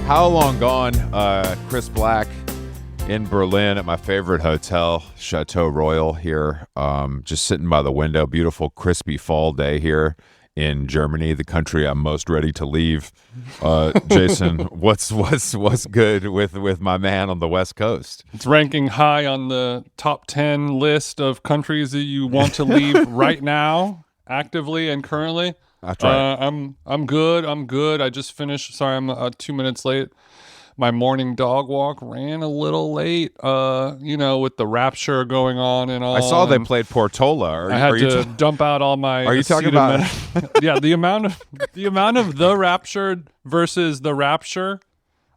How Long Gone? Chris Black in Berlin at my favorite hotel, Chateau Royal here. Just sitting by the window. Beautiful, crispy fall day here in Germany, the country I'm most ready to leave. Jason, what's good with my man on the West Coast? It's ranking high on the top 10 list of countries that you want to leave right now, actively and currently. That's right. I'm good. I just finished. Sorry, I'm 2 minutes late. My morning dog walk ran a little late. With the rapture going on and all. I saw they played Portola. I had to dump out all my. Are you talking about? Yeah, the amount of the rapture versus the rapture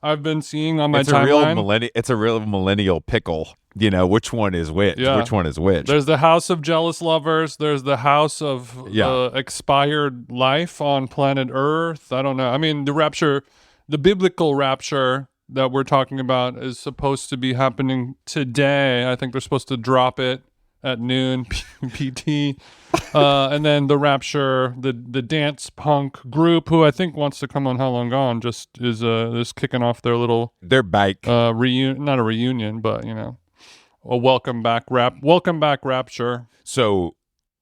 I've been seeing on my timeline. It's a real millennial pickle. You know, which one is which? Yeah. Which one is which? There's the house of jealous lovers. There's the house of expired life on planet Earth. I don't know. I mean, the rapture, the biblical rapture that we're talking about is supposed to be happening today. I think they're supposed to drop it at noon PT. And then the rapture, the dance punk group who I think wants to come on How Long Gone just is kicking off their little bike reunion, not a reunion, but a welcome back rapture. So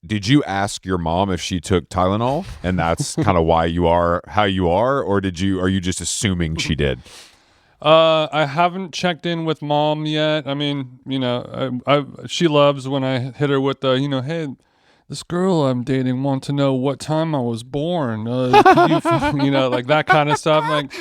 did you ask your mom if she took Tylenol and that's kind of why you are how you are, or are you just assuming she did? I haven't checked in with mom yet. I mean, she loves when I hit her with the, hey, this girl I'm dating wants to know what time I was born. Like that kind of stuff. Like,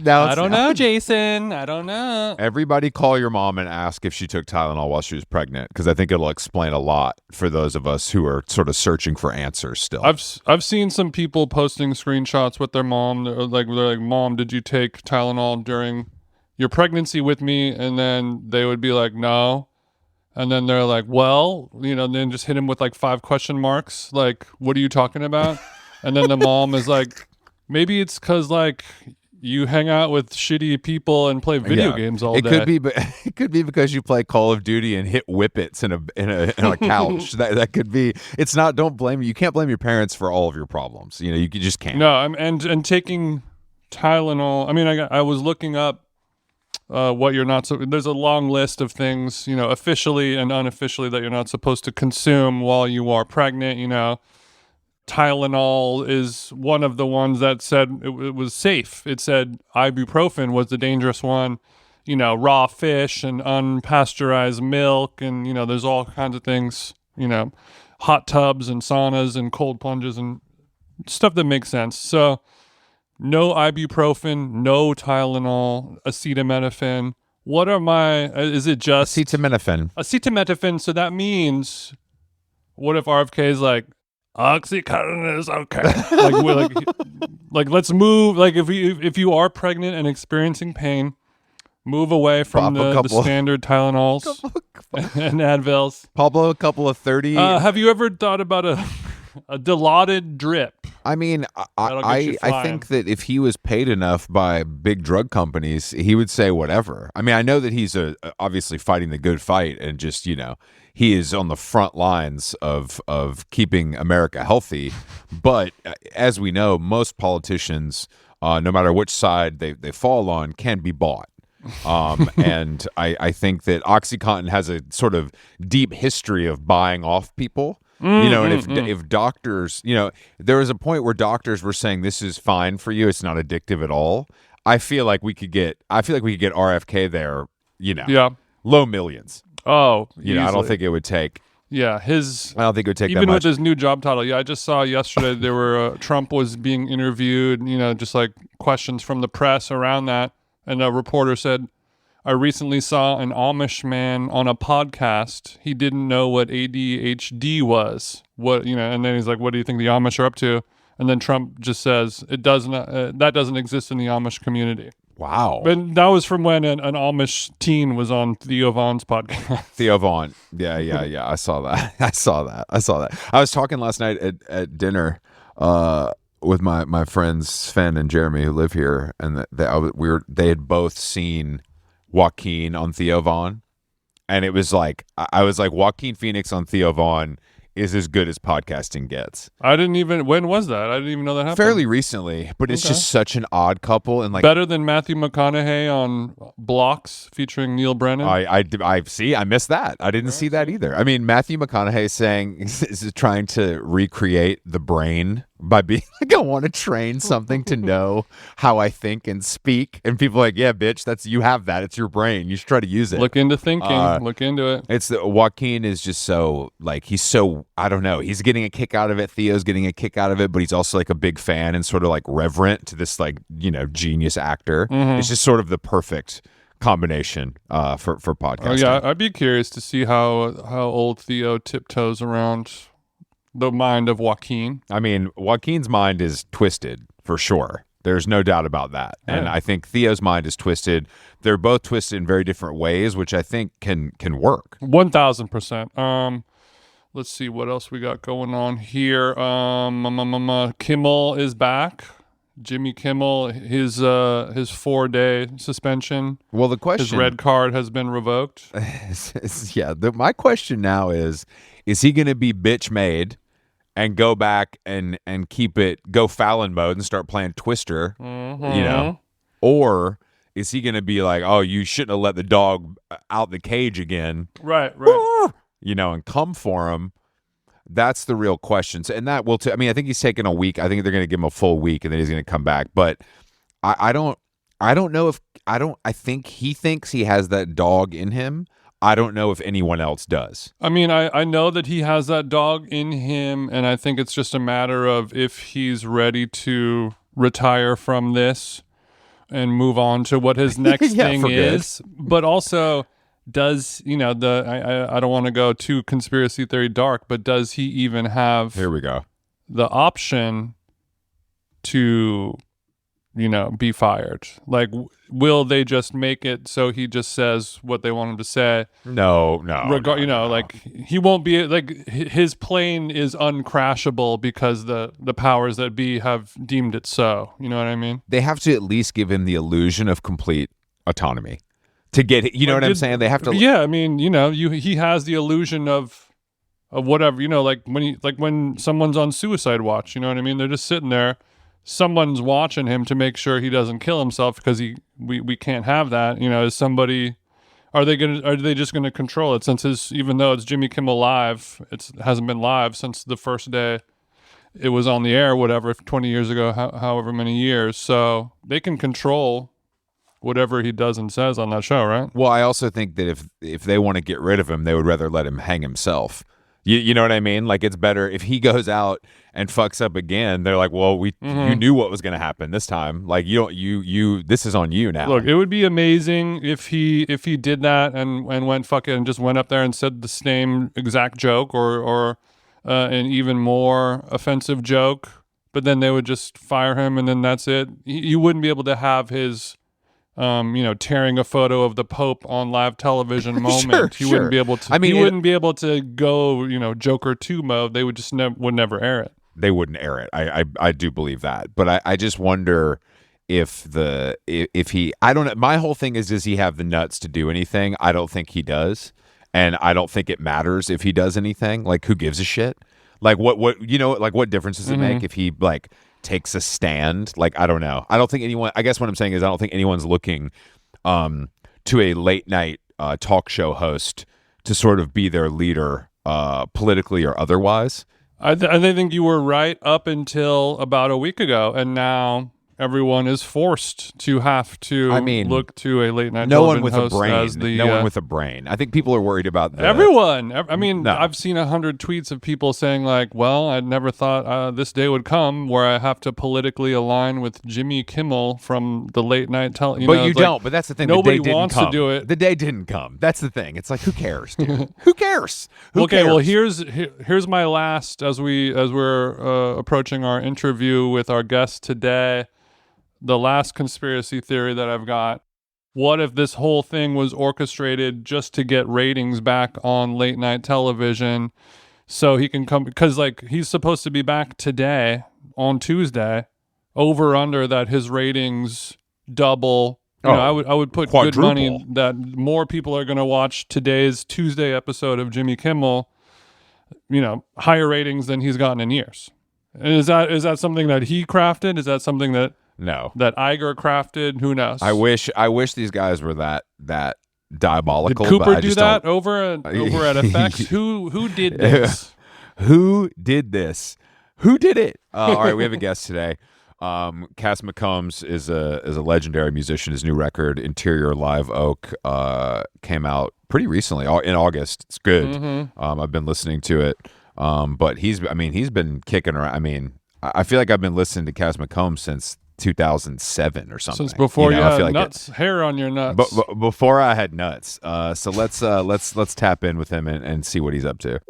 I don't know, Jason. I don't know. Everybody call your mom and ask if she took Tylenol while she was pregnant, because I think it'll explain a lot for those of us who are sort of searching for answers still. I've seen some people posting screenshots with their mom. They're like, Mom, did you take Tylenol during your pregnancy with me? And then they would be like, no. And then they're like, well, then just hit him with like 5 question marks. Like, what are you talking about? And then the mom is like, maybe it's because like you hang out with shitty people and play video games all day. It could be because you play Call of Duty and hit whippets in a couch. that could be. It's not. Don't blame you. Can't blame your parents for all of your problems. You just can't. No, and taking Tylenol. I mean, I was looking up. What you're not so there's a long list of things, officially and unofficially, that you're not supposed to consume while you are pregnant. Tylenol is one of the ones that said it was safe. It said ibuprofen was the dangerous one. Raw fish and unpasteurized milk, and there's all kinds of things. Hot tubs and saunas and cold plunges and stuff that makes sense. So no ibuprofen, no Tylenol, acetaminophen. What are is it just acetaminophen? Acetaminophen. So that means, what if RFK is like, Oxycontin is okay? like let's move. Like if you are pregnant and experiencing pain, move away from the standard Tylenols and Advils. Pablo, a couple of 30. Have you ever thought about a Dilaudid drip? I mean, I think that if he was paid enough by big drug companies, he would say whatever. I mean, I know that he's obviously fighting the good fight, and just he is on the front lines of keeping America healthy. But as we know, most politicians, no matter which side they fall on, can be bought. And I think that OxyContin has a sort of deep history of buying off people. And if doctors, there was a point where doctors were saying this is fine for you, it's not addictive at all. I feel like we could get RFK there, low millions. Oh, I don't think it would take. Yeah, I don't think it would take even that much. with his new job title. Yeah, I just saw yesterday there were Trump was being interviewed. just like questions from the press around that, and a reporter said, I recently saw an Amish man on a podcast. He didn't know what ADHD was. And then he's like, what do you think the Amish are up to? And then Trump just says, that doesn't exist in the Amish community. Wow. But that was from when an Amish teen was on Theo Vaughn's podcast. Theo Vaughn. Yeah. I saw that. I was talking last night at dinner with my friends Sven and Jeremy who live here, and they had both seen Joaquin on Theo Vaughn, and it was like I was like, Joaquin Phoenix on Theo Vaughn is as good as podcasting gets. When was that? I didn't even know that happened. Fairly recently, but it's just such an odd couple. And like better than Matthew McConaughey on Blocks featuring Neil Brennan. I see. I missed that. I didn't see that either. I mean, Matthew McConaughey saying is trying to recreate the brain by being like, I want to train something to know how I think and speak. And people are like, yeah, bitch, you have that. It's your brain. You should try to use it. Look into thinking. Look into it. Joaquin is just so like, he's so, I don't know. He's getting a kick out of it. Theo's getting a kick out of it, but he's also like a big fan and sort of like reverent to this like, genius actor. It's just sort of the perfect combination for podcasting. Oh yeah, I'd be curious to see how old Theo tiptoes around the mind of Joaquin. I mean, Joaquin's mind is twisted for sure. There's no doubt about that. Yeah. And I think Theo's mind is twisted. They're both twisted in very different ways, which I think can work. 1,000%. Let's see what else we got going on here. Kimmel is back. Jimmy Kimmel, his 4-day suspension. Well, the question, his red card has been revoked. My question now is he going to be bitch made and go back and go Fallon mode and start playing Twister, or is he going to be like, oh, you shouldn't have let the dog out the cage again, right, and come for him? That's the real question. So, and that will. I mean, I think he's taking a week. I think they're going to give him a full week, and then he's going to come back. But I don't know if I think he thinks he has that dog in him. I don't know if anyone else does. I mean, I know that he has that dog in him, and I think it's just a matter of if he's ready to retire from this and move on to what his next thing is. But also, does, I don't want to go too conspiracy theory dark, but does he even have Here we go. the option to, be fired? Like, will they just make it so he just says what they want him to say? No. Like, he won't be, like, his plane is uncrashable because the powers that be have deemed it so. You know what I mean? They have to at least give him the illusion of complete autonomy to get it. You know what I'm saying? They have to. Yeah, I mean, he has the illusion of whatever, like when someone's on suicide watch, you know what I mean? They're just sitting there. Someone's watching him to make sure he doesn't kill himself because we can't have that. Is somebody, are they just gonna control it, since even though it's Jimmy Kimmel Live, it hasn't been live since the first day it was on the air, whatever, 20 years ago, however many years. So they can control whatever he does and says on that show, right? Well, I also think that if they want to get rid of him, they would rather let him hang himself. You know what I mean? Like, it's better if he goes out and fucks up again. They're like, well, you knew what was going to happen this time. Like, this is on you now. Look, it would be amazing if he did that and went fucking and just went up there and said the same exact joke or an even more offensive joke, but then they would just fire him and then that's it. You wouldn't be able to have his tearing a photo of the Pope on live television moment. He wouldn't be able to. I mean, he wouldn't be able to go, Joker 2 mode. They would just would never air it. They wouldn't air it. I do believe that, but I just wonder if he. I don't know. My whole thing is, does he have the nuts to do anything? I don't think he does, and I don't think it matters if he does anything. Like, who gives a shit? Like, what like, what difference does it make if he like takes a stand? Like, I don't know. I don't think anyone. I guess what I'm saying is I don't think anyone's looking to a late night talk show host to sort of be their leader politically or otherwise. I think you were right up until about a week ago, and now everyone is forced to have to look to a late night television host as the no one with a brain. I think people are worried about everyone. I mean, no. I've seen 100 tweets of people saying like, well, I never thought this day would come where I have to politically align with Jimmy Kimmel from the late night television. But you don't. But that's the thing. Nobody the day wants didn't come. to do it. The day didn't come. That's the thing. It's like, who cares, dude? Who cares? Who cares? Well, here's my last as we're approaching our interview with our guest today. The last conspiracy theory that I've got. What if this whole thing was orchestrated just to get ratings back on late night television so he can come, because like he's supposed to be back today on Tuesday, over under that his ratings double. I would put quadruple. Good money that more people are going to watch today's Tuesday episode of Jimmy Kimmel higher ratings than he's gotten in years. And is that something that he crafted? Is that something that No, that Iger crafted? Who knows? I wish these guys were that diabolical. Did Cooper but do that over at FX? Who did this? Who did this? Who did it? All right, we have a guest today. Cass McCombs is a legendary musician. His new record, Interior Live Oak, came out pretty recently, in August. It's good. Mm-hmm. I've been listening to it. But he's been kicking around. I mean, I feel like I've been listening to Cass McCombs since 2007 or something. Since before you had like nuts, hair on your nuts. Before I had nuts. So let's tap in with him and see what he's up to.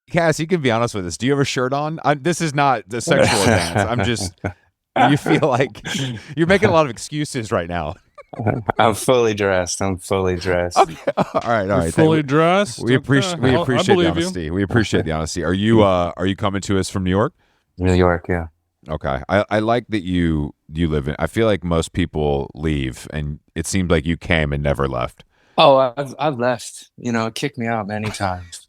Cass, you can be honest with us. Do you have a shirt on? This is not the sexual dance. I'm just. You feel like you're making a lot of excuses right now. I'm fully dressed. Okay. All right. Fully dressed. We appreciate the honesty. You. We appreciate the honesty. Are you coming to us from New York? New York, yeah. Okay. I like that you live in. I feel like most people leave, and it seems like you came and never left. Oh, I've left. Kicked me out many times.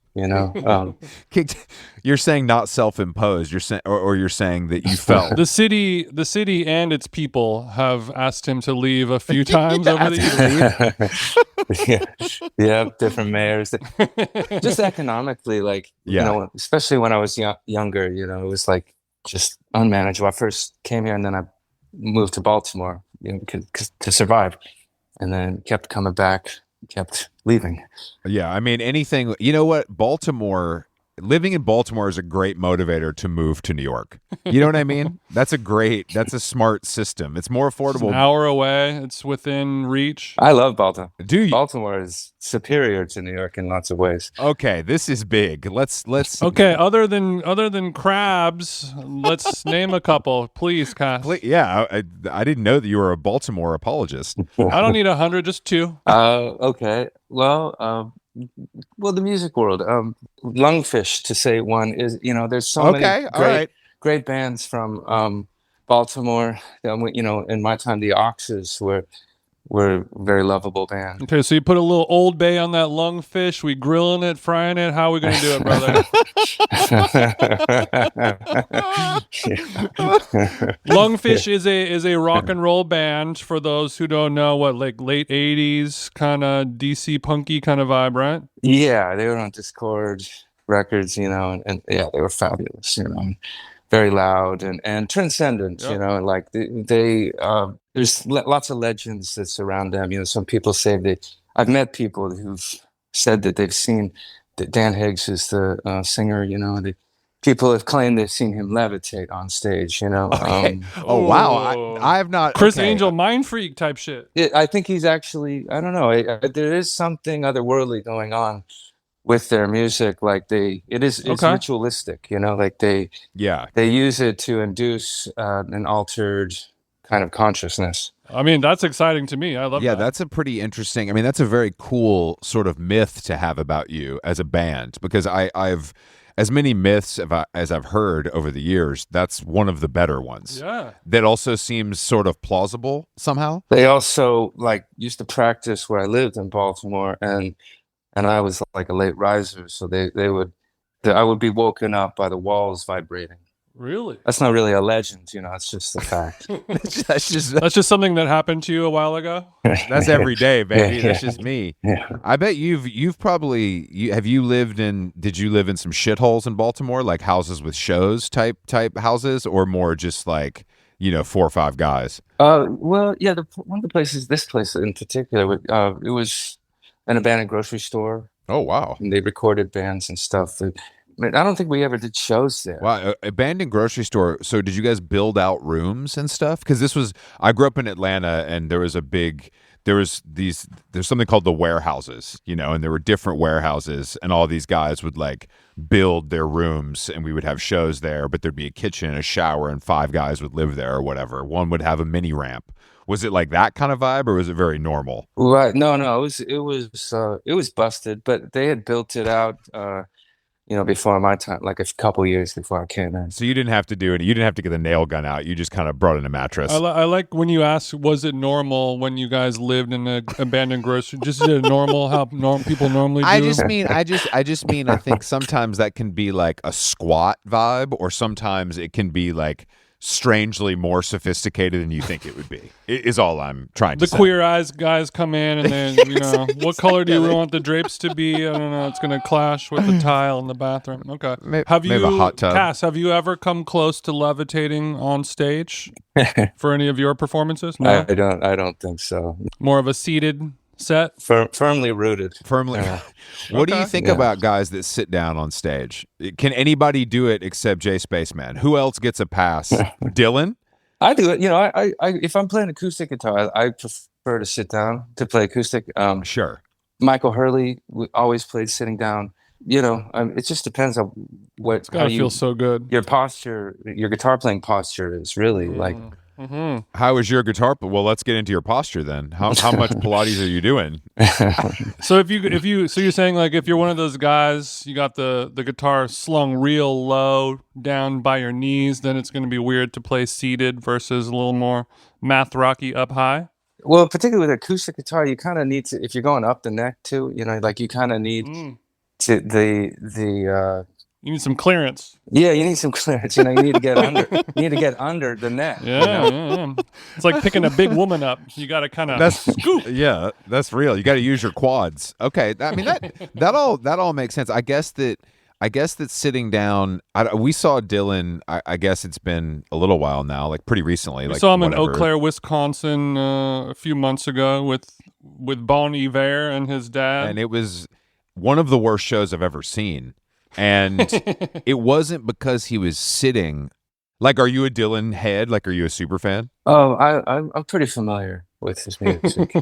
Kicked. You're saying not self-imposed. You're saying, or you're saying that you felt the city and its people have asked him to leave a few times over the years. Yeah, different mayors. Just economically, especially when I was younger, it was like just unmanageable. I first came here and then I moved to Baltimore, to survive, and then kept coming back. Kept leaving. Yeah, I mean, anything. You know what? Living in Baltimore is a great motivator to move to New York. You know what I mean? That's a smart system. It's more affordable. It's an hour away. It's within reach. I love Baltimore. Do you? Baltimore is superior to New York in lots of ways. Okay, this is big. Let's. Okay, other than crabs, let's name a couple, please, Cass. Yeah, I didn't know that you were a Baltimore apologist. I don't need 100, just 2. Okay. Well, the music world, Lungfish, to say one, is there's so many great bands from Baltimore. In my time, the Oxes were a very lovable band. Okay, so you put a little Old Bay on that Lungfish. We grilling it, frying it. How are we going to do it, brother? Lungfish is a rock and roll band, for those who don't know. What, like late 80s kind of DC punky kind of vibe, right? Yeah, they were on Discord Records, and yeah, they were fabulous, very loud and transcendent. Yep. And like they there's lots of legends that surround them. Some people say that I've met people who've said that they've seen that Dan Higgs is the singer. People have claimed they've seen him levitate on stage. Okay. Oh wow, I have not. Chris Angel, mind freak type shit. I think he's actually. I don't know. There is something otherworldly going on with their music. Like it's ritualistic. Like they use it to induce an altered kind of consciousness. I mean, that's exciting to me. I love that. Yeah, that's a pretty interesting. I mean, that's a very cool sort of myth to have about you as a band, because I've as many myths as I've heard over the years, that's one of the better ones. Yeah. That also seems sort of plausible somehow. They also used to practice where I lived in Baltimore, and I was like a late riser, so I would be woken up by the walls vibrating. Really? That's not really a legend, it's just a fact. that's just something that happened to you a while ago. That's every day, baby. Yeah. That's just me. Yeah. I bet you've probably did you live in some shitholes in Baltimore, like houses with shows type houses, or more just like 4 or 5 guys? Well, yeah, one of the places, this place in particular, it was an abandoned grocery store. Oh wow. And they recorded bands and stuff. I don't think we ever did shows there. Wow, abandoned grocery store. So did you guys build out rooms and stuff? Because I grew up in Atlanta, and there's something called the warehouses, and there were different warehouses, and all these guys would build their rooms, and we would have shows there, but there'd be a kitchen, a shower, and 5 guys would live there or whatever. One would have a mini ramp. Was it like that kind of vibe, or was it very normal? Right. No, it was busted, but they had built it out. before my time, like a couple years before I came in. So you didn't have to do it. You didn't have to get the nail gun out. You just kind of brought in a mattress. I like when you ask, was it normal when you guys lived in an abandoned grocery? Just is it normal how people normally do? I just mean, I think sometimes that can be like a squat vibe, or sometimes it can be like strangely more sophisticated than you think it would be. Is all I'm trying to say. The queer eyes guys come in and then, what color do you want the drapes to be? I don't know. It's going to clash with the tile in the bathroom. Okay. Maybe a hot tub. Cass, have you ever come close to levitating on stage for any of your performances? No? I don't think so. More of a seated set? Firmly rooted. Firmly. What do you think about guys that sit down on stage? Can anybody do it except Jay Spaceman? Who else gets a pass? Dylan? I do it. I if I'm playing acoustic guitar, I prefer to sit down to play acoustic. Sure. Michael Hurley always played sitting down. It just depends on what. It's gotta feel so good. Your posture, your guitar playing posture is really like. Mm-hmm. How is your guitar? Well, let's get into your posture then. How much Pilates are you doing? So so you're saying like if you're one of those guys, you got the guitar slung real low down by your knees, then it's going to be weird to play seated versus a little more math rocky up high. Well, particularly with acoustic guitar, you kind of need to, if you're going up the neck too, like you kind of need to you need some clearance. Yeah, you need some clearance. You need to get under. You need to get under the neck. Yeah. It's like picking a big woman up. You got to kind of scoop. Yeah, that's real. You got to use your quads. Okay, I mean that all makes sense. I guess that sitting down. We saw Dylan. I guess it's been a little while now, like pretty recently. We saw him in Eau Claire, Wisconsin, a few months ago with Bon Iver and his dad, and it was one of the worst shows I've ever seen. And it wasn't because he was sitting. Like, are you a Dylan head? Like, are you a super fan? Oh, I'm pretty familiar with his music.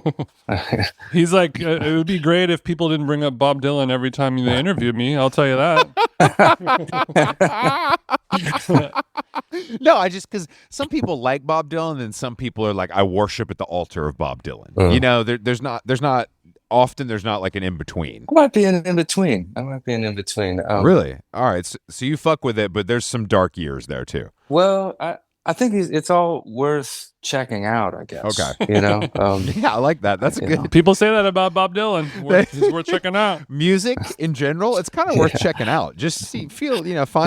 He's like, it would be great if people didn't bring up Bob Dylan every time they interviewed me. I'll tell you that. No, because some people like Bob Dylan, and some people are like, I worship at the altar of Bob Dylan. There's not. Often there's not like an in-between. I might be an in-between. Really? All right. So you fuck with it, but there's some dark years there too. Well, I think it's all worth checking out, I guess. Okay. Yeah, I like that. That's good. People say that about Bob Dylan. He's worth checking out. Music in general, it's kind of worth checking out. Just find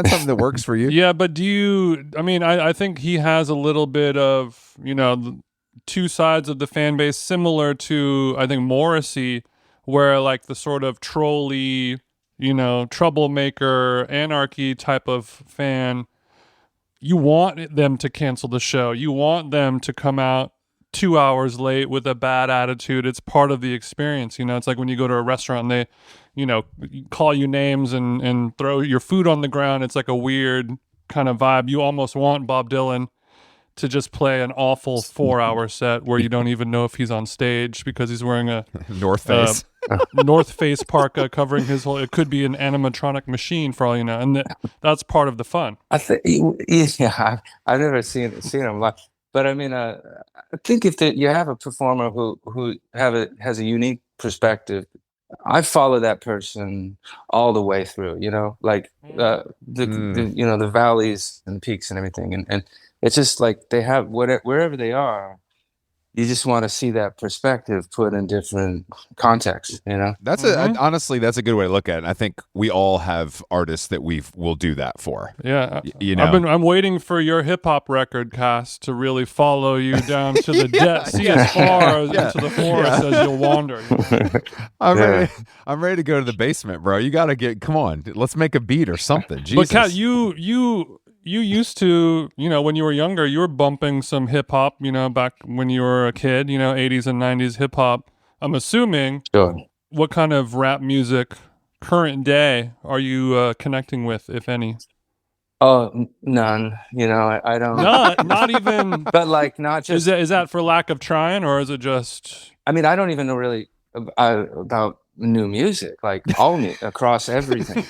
something that works for you. Yeah, but I think he has a little bit of, two sides of the fan base, similar to I think Morrissey, where like the sort of trolly, troublemaker, anarchy type of fan, you want them to cancel the show. You want them to come out 2 hours late with a bad attitude. It's part of the experience. It's like when you go to a restaurant and they, call you names and throw your food on the ground. It's like a weird kind of vibe. You almost want Bob Dylan to just play an awful 4-hour set where you don't even know if he's on stage because he's wearing a North Face North Face parka covering his whole. It could be an animatronic machine for all you know, and that's part of the fun. I think, I've never seen him live, but I mean, I think if you have a performer who has a unique perspective, I follow that person all the way through. Like the valleys and the peaks and everything, and it's just like they have wherever they are, you just want to see that perspective put in different contexts, That's honestly, that's a good way to look at it. And I think we all have artists that will do that for. Yeah. I'm waiting for your hip hop record, Cass, to really follow you down to the depths, see as far into the forest as you'll wander. I'm ready to go to the basement, bro. You got to come on, let's make a beat or something. Jesus. But Cass, you used to, when you were younger, you were bumping some hip hop, back when you were a kid, 80s and 90s hip hop. I'm assuming. Sure. What kind of rap music, current day, are you connecting with, if any? Oh, none. I don't. Not even. But like, not just. Is that for lack of trying, or is it just? I mean, I don't even know really about new music, like all across everything.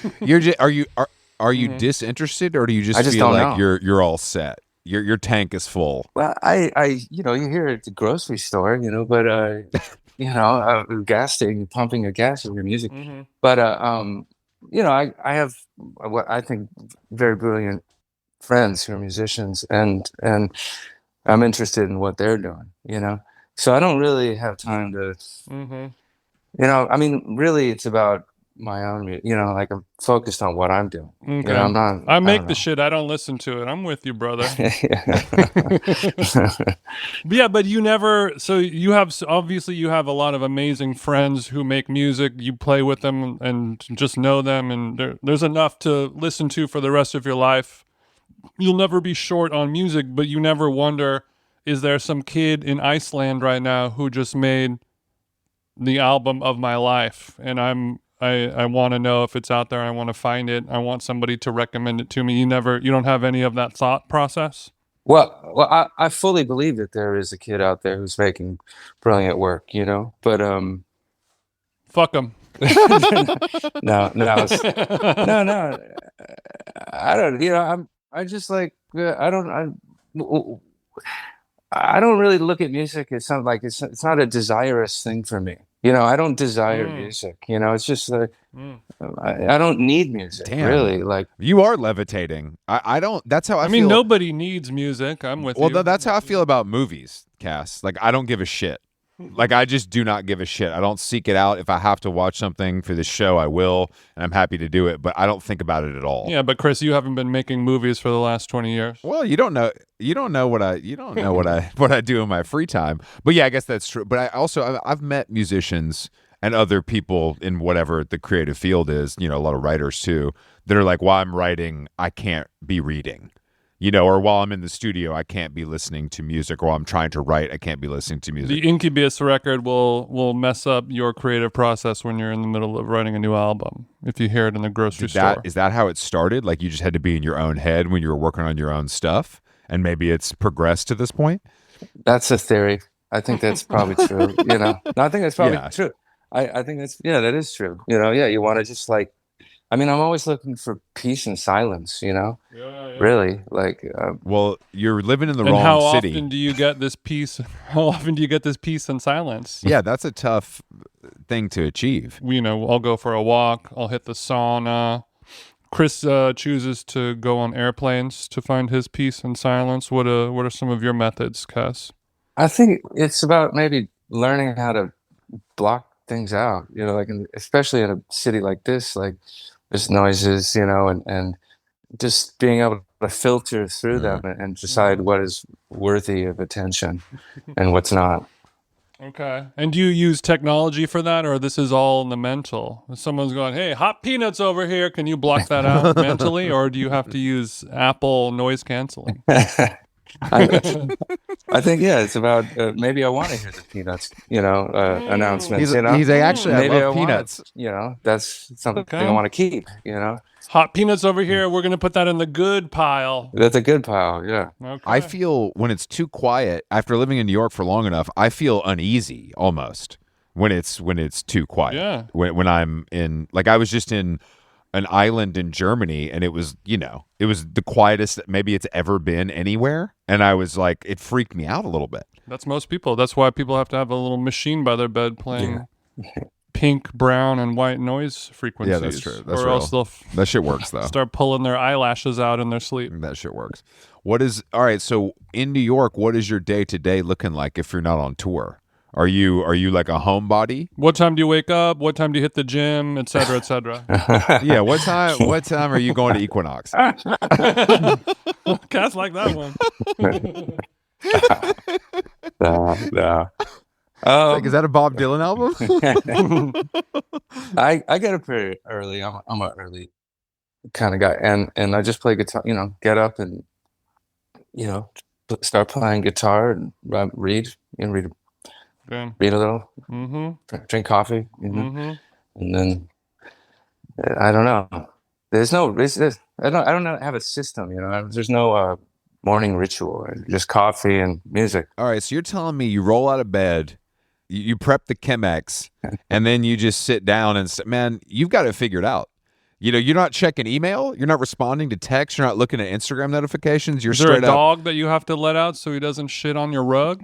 Are you disinterested, or do you just feel like you're all set? Your tank is full. Well, I you hear it at the grocery store, but gas station pumping a gas with your music. Mm-hmm. But I have what I think very brilliant friends who are musicians, and I'm interested in what they're doing, so I don't really have time to, Mm-hmm. I mean, really it's about my own, like I'm focused on what I'm doing. Okay. I'm not, I I make don't the know. shit. I don't listen to it. I'm with you, brother. Yeah, but you never. So you have obviously you have a lot of amazing friends who make music. You play with them and just know them, and there's enough to listen to for the rest of your life. You'll never be short on music, but you never wonder, is there some kid in Iceland right now who just made the album of my life, and I want to know if it's out there. I want to find it. I want somebody to recommend it to me. You don't have any of that thought process? Well, I fully believe that there is a kid out there who's making brilliant work, but Fuck them. no, no, I don't, I just like, I don't really look at music as something like it's not a desirous thing for me. I don't desire music. It's just I don't need music. Damn. Really. Like, you are levitating. I don't. That's how I feel. mean, nobody needs music. I'm with you. Well, that's how I feel about movies, Cass. Like, I don't give a shit. Like, I just do not give a shit. I don't seek it out. If I have to watch something for this show, I will, and I'm happy to do it. But I don't think about it at all. Yeah, but Chris, you haven't been making movies for the last 20 years. Well, you don't know what I do in my free time. But yeah, I guess that's true. But I've met musicians and other people in whatever the creative field is, a lot of writers too, that are like, while I'm writing, I can't be reading. Or while I'm in the studio, I can't be listening to music, or while I'm trying to write, I can't be listening to music. The Incubus record will mess up your creative process when you're in the middle of writing a new album, if you hear it in the grocery store. Is that how it started? Like, you just had to be in your own head when you were working on your own stuff, and maybe it's progressed to this point? That's a theory. I think that's probably true. No, I think that's probably true. I think that is true. You want to just like, I mean, I'm always looking for peace and silence, Yeah. Really, like. Well, you're living in the wrong city. How often do you get this peace? How often do you get this peace and silence? Yeah, that's a tough thing to achieve. I'll go for a walk. I'll hit the sauna. Chris chooses to go on airplanes to find his peace and silence. What are some of your methods, Cass? I think it's about maybe learning how to block things out, like especially in a city like this, like there's noises, and just being able to filter through them and decide what is worthy of attention and what's not. Okay. And do you use technology for that, or this is all in the mental? If someone's going, hey, hot peanuts over here, can you block that out mentally, or do you have to use Apple noise canceling? I think, it's about maybe I want to hear the peanuts, announcements. He's actually, maybe I love peanuts. That's something I want to keep. Hot peanuts over here. We're gonna put that in the good pile. That's a good pile. Yeah. Okay. I feel when it's too quiet after living in New York for long enough, I feel uneasy almost when it's too quiet. Yeah. When I'm in, like, I was just in an island in Germany, and it was the quietest that maybe it's ever been anywhere, and I was like, it freaked me out a little bit. That's most people. That's why people have to have a little machine by their bed playing pink, brown, and white noise frequencies. Yeah, that's true. That's or real. else they'll that shit works though. Start pulling their eyelashes out in their sleep. That shit works. All right? So in New York, what is your day to day looking like if you're not on tour? Are you like a homebody? What time do you wake up? What time do you hit the gym, et cetera, et cetera? Yeah. What time are you going to Equinox? Cats like that one. No. Is that a Bob Dylan album? I get up pretty early. I'm an early kind of guy, and I just play guitar. Get up and start playing guitar and read. Read a little. Drink coffee. And then I don't know. There's no. I don't have a system. There's no morning ritual. Just coffee and music. All right. So you're telling me you roll out of bed. You prep the Chemex, and then you just sit down and say, man, you've got it figured out. You're not checking email. You're not responding to text. You're not looking at Instagram notifications. You're Is there straight a up. dog that you have to let out so he doesn't shit on your rug?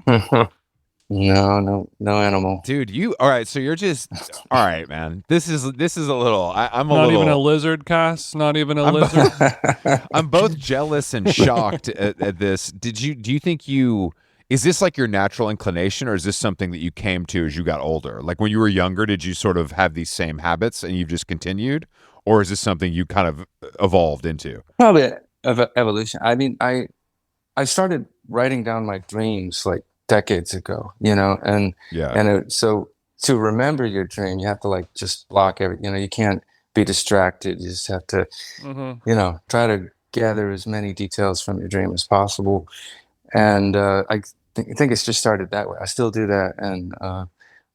No animal. Dude, all right, so you're just all right, man. This is a little I'm a Not little even a lizard, Cass. Not even a lizard. I'm both jealous and shocked at this. Do you think is this like your natural inclination, or is this something that you came to as you got older? Like when you were younger, did you sort of have these same habits and you've just continued? Or is this something you kind of evolved into? Probably evolution. I mean, I started writing down my dreams like decades ago, and so to remember your dream, you have to like just block you can't be distracted. You just have to, try to gather as many details from your dream as possible. And I think it's just started that way. I still do that, and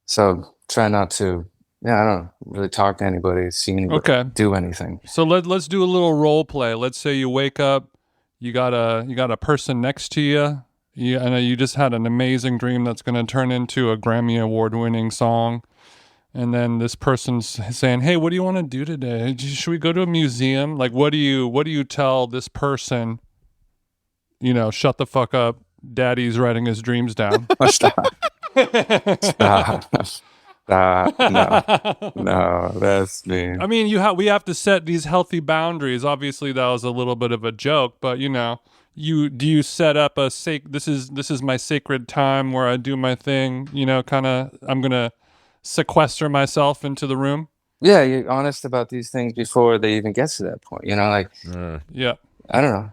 so try not to. Yeah, I don't really talk to anybody, see anybody, do anything. So let's do a little role play. Let's say you wake up, you got a person next to you. And you just had an amazing dream that's going to turn into a Grammy Award-winning song. And then this person's saying, "Hey, what do you want to do today? Should we go to a museum?" Like, what do you tell this person? Shut the fuck up. Daddy's writing his dreams down. Stop. No, that's me. I mean, we have to set these healthy boundaries. Obviously, that was a little bit of a joke, but do you set up this is my sacred time where I do my thing, kind of I'm going to sequester myself into the room? Yeah, you're honest about these things before they even get to that point, yeah. I don't know.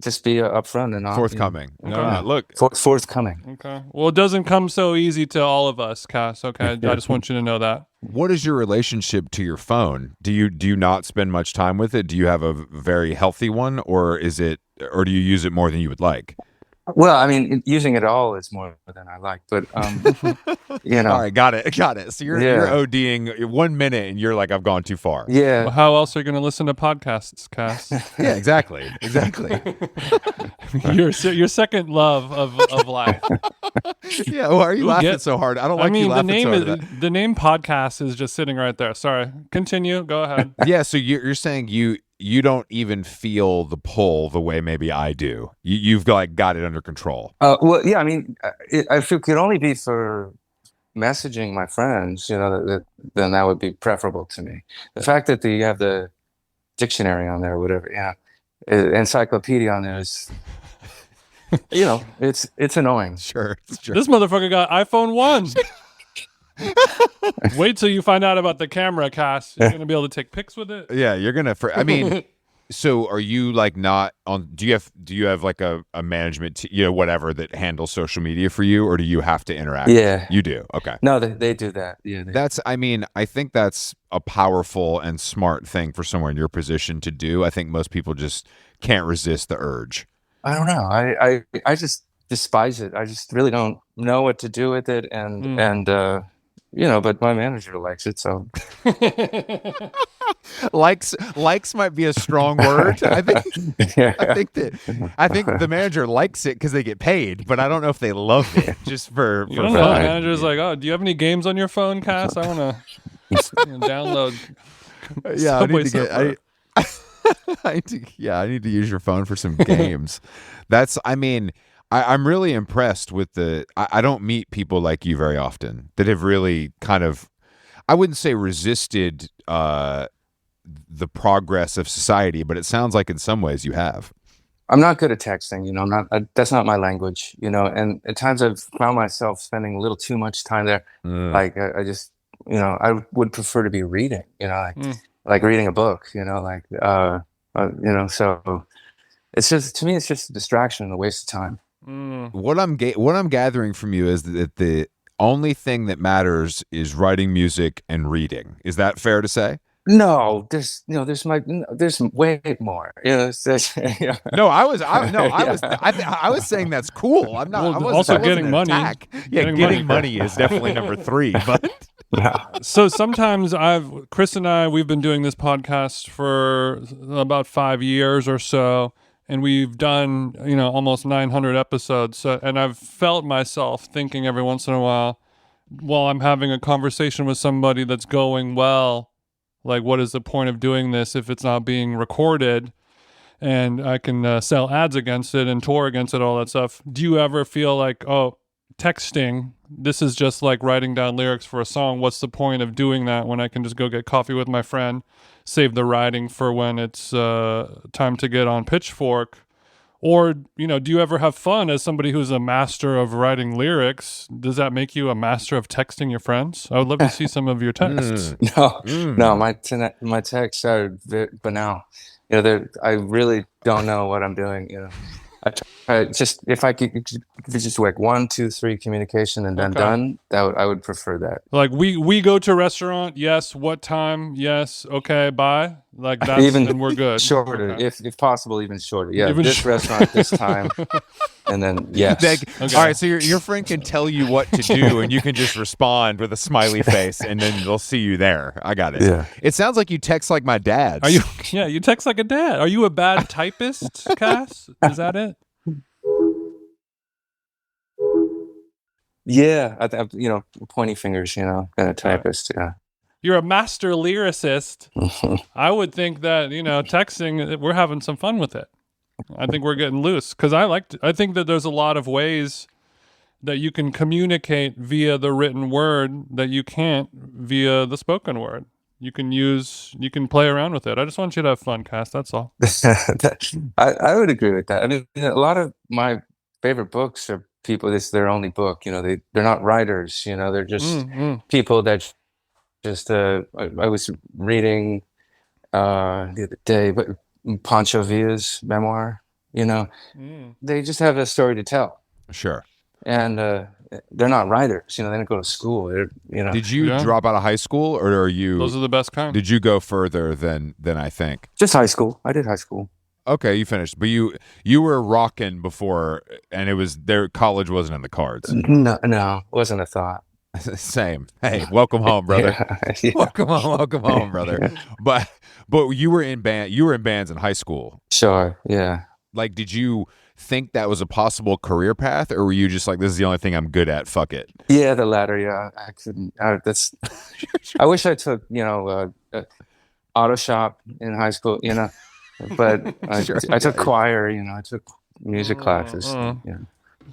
Just be upfront and forthcoming. Look, forthcoming. Okay. Well, it doesn't come so easy to all of us, Cass. Okay, I just want you to know that. What is your relationship to your phone? Do you not spend much time with it? Do you have a very healthy one, or do you use it more than you would like? Well, I mean, using it all is more than I like, but All right, got it. So you're ODing 1 minute, and you're like, I've gone too far. Yeah. Well, how else are you going to listen to podcasts, Cass? Yeah, exactly. your second love of life. Yeah. Why are you laughing so hard? I don't like you laughing so hard. The name podcast is just sitting right there. Sorry. Continue. Go ahead. Yeah. So you're saying you don't even feel the pull the way maybe I do. You've like got it under control. Well, yeah. I mean, if it could only be for messaging my friends, then that would be preferable to me. The fact that you have the dictionary on there or whatever, encyclopedia on there is, it's annoying. Sure. This motherfucker got iPhone 1. Wait till you find out about the camera, Cass. You're gonna be able to take pics with it. Yeah, you're gonna. I mean, so are you like not on? Do you have like a management, whatever that handles social media for you, or do you have to interact? Yeah, you do. Okay. No, they do that. Yeah, I mean, I think that's a powerful and smart thing for someone in your position to do. I think most people just can't resist the urge. I don't know. I just despise it. I just really don't know what to do with it, and but my manager likes it, so likes might be a strong word. I think the manager likes it because they get paid, but I don't know if they love it just for fun. The manager's like, "Oh, do you have any games on your phone, Cass? I want to download." Yeah, I need to get. I need to use your phone for some games. I'm really impressed with I don't meet people like you very often that have really kind of, I wouldn't say resisted the progress of society, but it sounds like in some ways you have. I'm not good at texting, that's not my language, and at times I've found myself spending a little too much time there. Like I just, I would prefer to be reading, like reading a book, so it's just, to me, it's just a distraction and a waste of time. What I'm gathering from you is that the only thing that matters is writing music and reading. Is that fair to say? No, there's way more. No, I was saying that's cool. I'm not. Well, also getting money. Yeah, getting money is definitely number 3. But so sometimes Chris and I, we've been doing this podcast for about 5 years or so. And we've done, almost 900 episodes. So, and I've felt myself thinking every once in a while I'm having a conversation with somebody that's going well, like, what is the point of doing this if it's not being recorded? And I can sell ads against it and tour against it, all that stuff. Do you ever feel like, oh, texting, this is just like writing down lyrics for a song. What's the point of doing that when I can just go get coffee with my friend, save the writing for when it's time to get on Pitchfork? Or, do you ever have fun as somebody who's a master of writing lyrics? Does that make you a master of texting your friends? I would love to see some of your texts. No, my texts are very banal. I really don't know what I'm doing. I just if I could just like 1, 2, 3 communication and then done. I would prefer that. Like we go to a restaurant. Yes. What time? Yes. Okay. Bye. Like that's and we're good. Shorter, if possible, even shorter. Yeah. This restaurant, this time, and then yes. All right. So your friend can tell you what to do, and you can just respond with a smiley face, and then they'll see you there. I got it. Yeah. It sounds like you text like my dad. Are you? Yeah. You text like a dad. Are you a bad typist, Cass? Is that it? Yeah, pointy fingers, kind of typist. Yeah, you're a master lyricist. I would think that texting, we're having some fun with it. I think we're getting loose because I think that there's a lot of ways that you can communicate via the written word that you can't via the spoken word. You can play around with it. I just want you to have fun, Cass. That's all. I would agree with that. I mean, a lot of my favorite books are people. This is their only book. They're not writers. They're just people that just. I was reading the other day, but Pancho Villa's memoir. They just have a story to tell. Sure. And they're not writers. They didn't go to school. Did you drop out of high school, or are you? Those are the best kind. Did you go further than I think? Just high school. I did high school. Okay, you finished, but you were rocking before, and it was there. College wasn't in the cards. No, wasn't a thought. Same. Hey, welcome home, brother. Yeah. Welcome home, brother. But you were in band. You were in bands in high school. Sure. Yeah. Like, did you think that was a possible career path, or were you just like, this is the only thing I'm good at? Fuck it. Yeah, the latter. Yeah, I couldn't. I wish I took auto shop in high school. But I took choir. I took music classes. Yeah.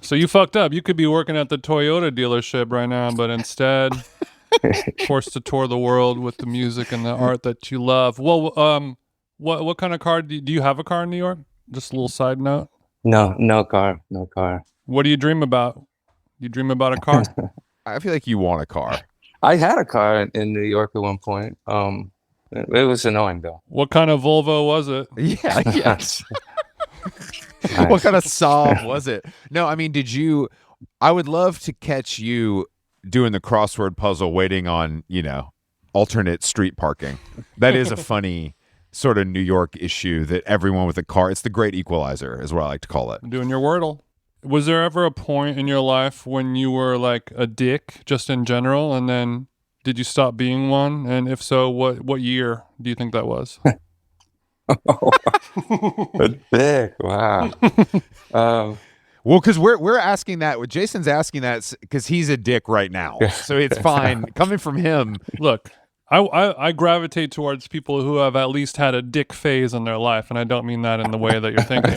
So you fucked up. You could be working at the Toyota dealership right now, but instead forced to tour the world with the music and the art that you love. Well, what kind of car do you have? A car in New York? Just a little side note. No car. What do you dream about? You dream about a car? I feel like you want a car. I had a car in New York at one point. It was annoying though. What kind of Volvo was it? Yeah. Yes. Nice. What kind of Saab was it? No, I mean, I would love to catch you doing the crossword puzzle, waiting on, alternate street parking. That is a funny sort of New York issue that everyone with a car, it's the great equalizer is what I like to call it. Doing your Wordle. Was there ever a point in your life when you were like a dick just in general, and then did you stop being one? And if so, what year do you think that was? A dick. Wow. Well, because we're asking that. Jason's asking that because he's a dick right now, so it's fine coming from him. Look, I gravitate towards people who have at least had a dick phase in their life, and I don't mean that in the way that you're thinking.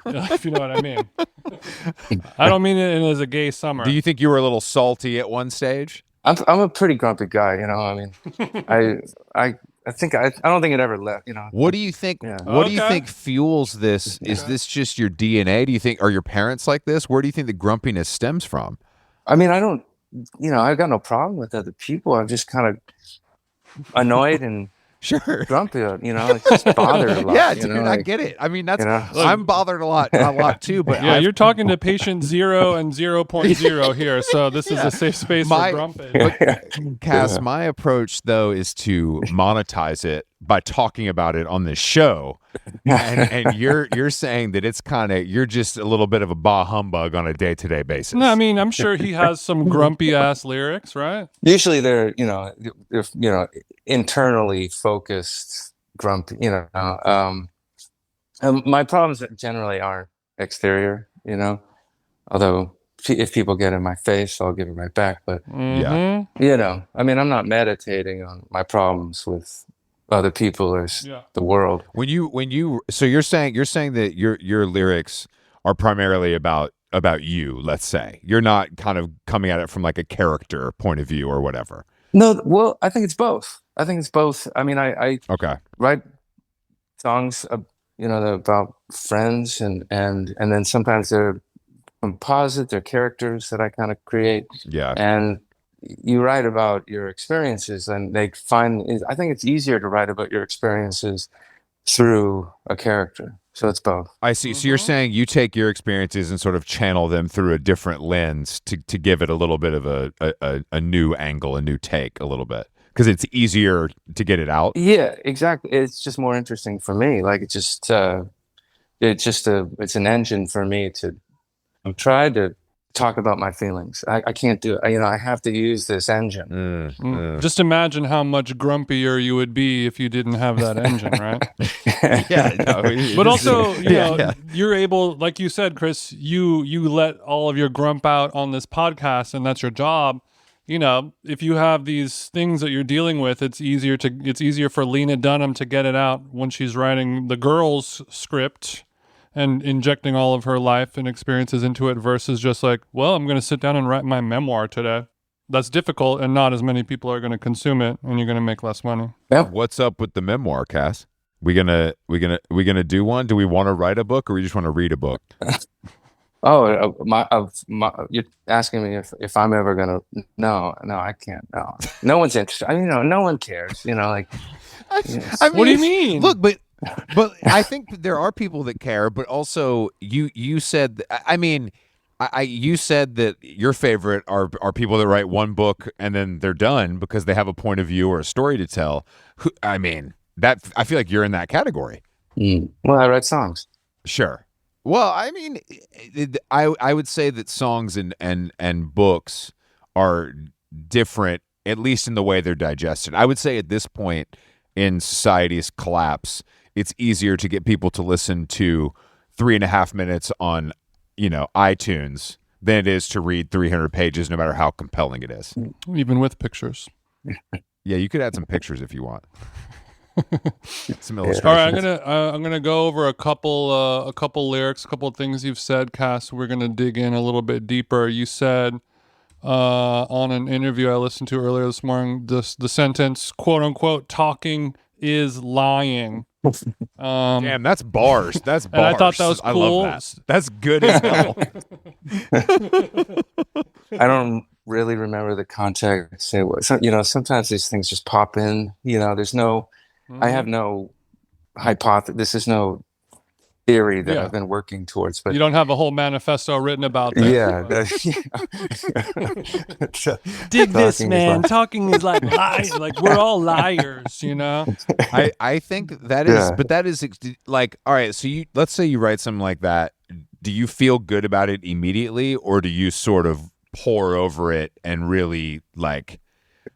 If you know what I mean. I don't mean it as a gay summer. Do you think you were a little salty at one stage? I'm a pretty grumpy guy, I mean, I think I don't think it ever left, What do you think? Yeah. What do you think fuels this? Is this just your DNA? Do you think are your parents like this? Where do you think the grumpiness stems from? I mean, I don't, I've got no problem with other people. I'm just kind of annoyed and grumpy, it's just bothered a lot. Yeah, dude, I get it. I mean, that's I'm bothered a lot too. But you're talking to patient 0 and 0.0 here, so this is a safe space for grumpy. Cass, my approach though is to monetize it by talking about it on this show, and you're saying that it's kind of you're just a little bit of a bah humbug on a day-to-day basis. No, I mean I'm sure he has some grumpy ass lyrics, right? Usually they're internally focused grumpy. My problems generally aren't exterior. Although if people get in my face, I'll give it right back. But I mean, I'm not meditating on my problems with other people or the world. So you're saying that your lyrics are primarily about about you, let's say. You're not kind of coming at it from like a character point of view or whatever. No, well, I think it's both. I mean, I Okay. write songs, about friends, and then sometimes they're composite, they're characters that I kind of create. Yeah. And you write about your experiences, and I think it's easier to write about your experiences through a character. So it's both. I see. So you're saying you take your experiences and sort of channel them through a different lens to give it a little bit of a new angle, a new take, a little bit, because it's easier to get it out. Yeah, exactly. It's just more interesting for me. Like it's an engine for me to. I'm trying to talk about my feelings. I can't do it. I have to use this engine. Just imagine how much grumpier you would be if you didn't have that engine, right? But also, you're able, like you said, Chris, you let all of your grump out on this podcast, and that's your job. If you have these things that you're dealing with, it's easier for Lena Dunham to get it out when she's writing the girls' script and injecting all of her life and experiences into it versus just like, well, I'm going to sit down and write my memoir today. That's difficult, and not as many people are going to consume it, and you're going to make less money. Yep. What's up with the memoir, Cass? We gonna do one? Do we want to write a book, or we just want to read a book? You're asking me if I'm ever gonna? No, I can't. No one's interested. No one cares. What do you mean? Look, but I think there are people that care, but also you said, you said that your favorite are people that write one book and then they're done because they have a point of view or a story to tell. I feel like you're in that category. Well, I write songs. Sure. Well, I would say that songs and books are different, at least in the way they're digested. I would say at this point in society's collapse, it's easier to get people to listen to 3.5 minutes on, iTunes than it is to read 300 pages, no matter how compelling it is. Even with pictures. Yeah, you could add some pictures if you want. Some illustrations. All right, I'm gonna go over a couple lyrics, a couple of things you've said, Cass. We're gonna dig in a little bit deeper. You said on an interview I listened to earlier this morning, the sentence, quote unquote, talking is lying. Damn, that's bars. That's bars. And I thought that was cool. I love that. That's good as hell. I don't really remember the context. Sometimes these things just pop in. There's no. I have no hypothesis. This is no theory that I've been working towards. But you don't have a whole manifesto written about this. Yeah. Dig this, man. Talking is like lies. Like we're all liars, I think that is, but that is like, all right. So let's say you write something like that. Do you feel good about it immediately, or do you sort of pour over it and really like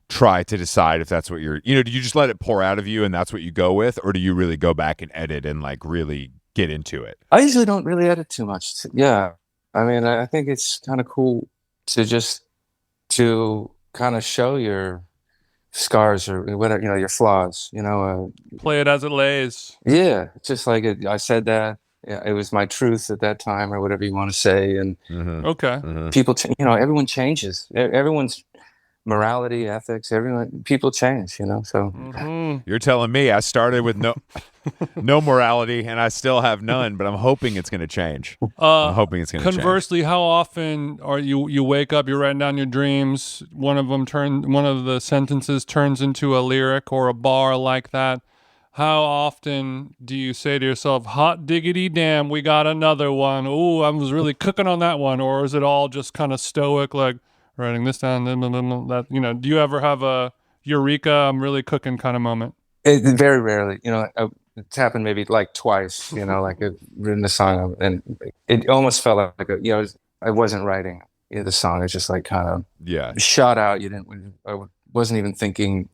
try to decide if that's what do you just let it pour out of you and that's what you go with, or do you really go back and edit and like really get into it? I usually don't really edit too much. Yeah. I think it's kind of cool to kind of show your scars or whatever, your flaws, play it as it lays. Yeah. Just like I said that. Yeah, it was my truth at that time, or whatever you want to say. And people, everyone changes. Everyone's morality, ethics, people change, so You're telling me I started with no morality and I still have none, but I'm hoping it's going to change. I'm hoping it's going to change. Conversely, how often are you wake up, you're writing down your dreams, one of the sentences turns into a lyric or a bar like that. How often do you say to yourself, hot diggity damn, we got another one. Ooh, I was really cooking on that one. Or is it all just kind of stoic, like writing this down, that, do you ever have a eureka, I'm really cooking kind of moment? Very rarely, it's happened maybe like twice, like I've written a song and it almost felt like I wasn't writing the song. It's just like kind of shot out. I wasn't even thinking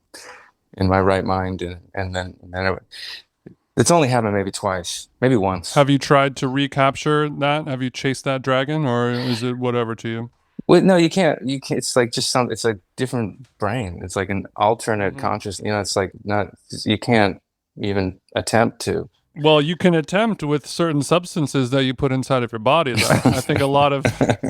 in my right mind. And then it's only happened maybe twice, maybe once. Have you tried to recapture that? Have you chased that dragon, or is it whatever to you? Well, no, you can't. It's like it's a different brain. It's like an alternate conscious. It's like not. You can't even attempt to. Well, you can attempt with certain substances that you put inside of your body, though. I think a lot of